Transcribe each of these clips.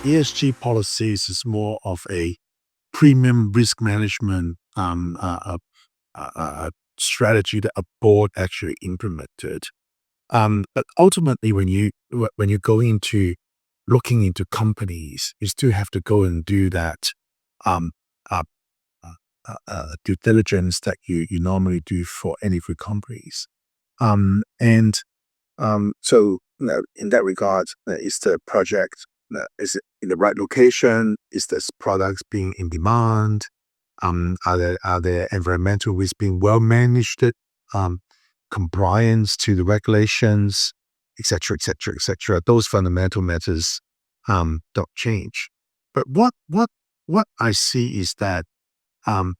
ESG policies is more of a premium risk management strategy that a board actually implemented. But ultimately, when you go into looking into companies, you still have to go and do that um, uh, due diligence that you normally do for any of your companies. And so in that regard, is the project is it in the right location? Is this products being in demand? Are the environmental risks being well managed? Um, Compliance to the regulations, etc., etc., etc. Those fundamental matters don't change. But what I see is that um,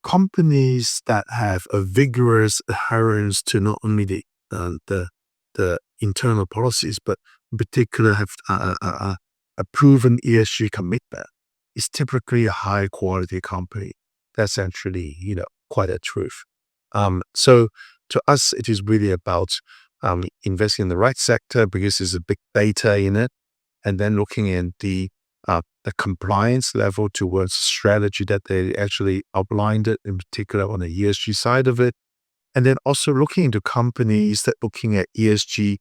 companies that have a vigorous adherence to not only the internal policies, but in particular have a proven ESG commitment, is typically a high quality company. That's actually quite a truth. So to us, it is really about investing in the right sector because there's a big data in it, and then looking at the compliance level towards strategy that they actually outlined it, in particular on the ESG side of it. And then also looking into companies that looking at ESG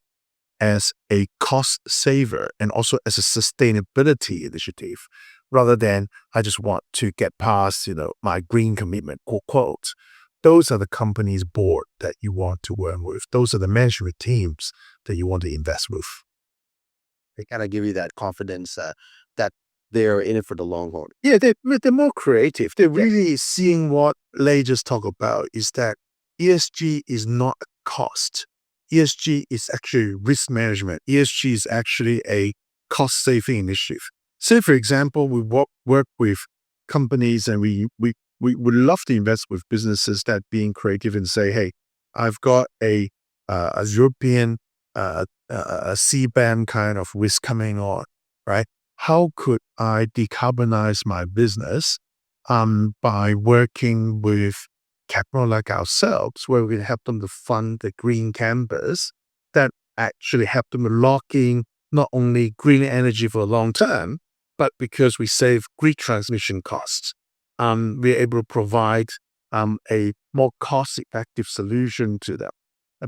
as a cost saver and also as a sustainability initiative, rather than I just want to get past, my green commitment, quote, quote. Those are the company's board that you want to work with. Those are the management teams that you want to invest with. They kind of give you that confidence that they're in it for the long haul. Yeah, they're more creative. They're Yeah. really seeing what Lei just talked about is that ESG is not a cost. ESG is actually risk management. ESG is actually a cost-saving initiative. Say, for example, we work with companies and we would love to invest with businesses that being creative and say, hey, I've got a European a CBAM kind of risk coming on, right? How could I decarbonize my business by working with capital like ourselves, where we can help them to fund the green campus that actually help them lock in not only green energy for the long term, but because we save grid transmission costs, we're able to provide a more cost-effective solution to them.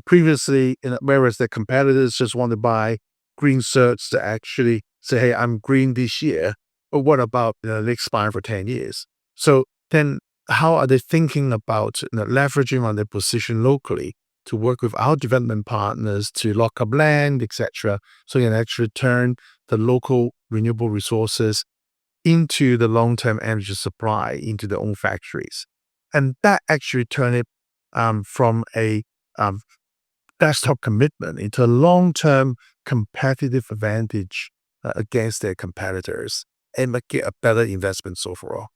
Previously, whereas their competitors just want to buy green certs to actually say, hey, I'm green this year, but what about the next 5 or 10 years? So then how are they thinking about leveraging on their position locally to work with our development partners to lock up land, etc., so you can actually turn the local renewable resources into the long-term energy supply into their own factories. And that actually turned it from a desktop commitment into a long-term competitive advantage against their competitors and make it a better investment overall.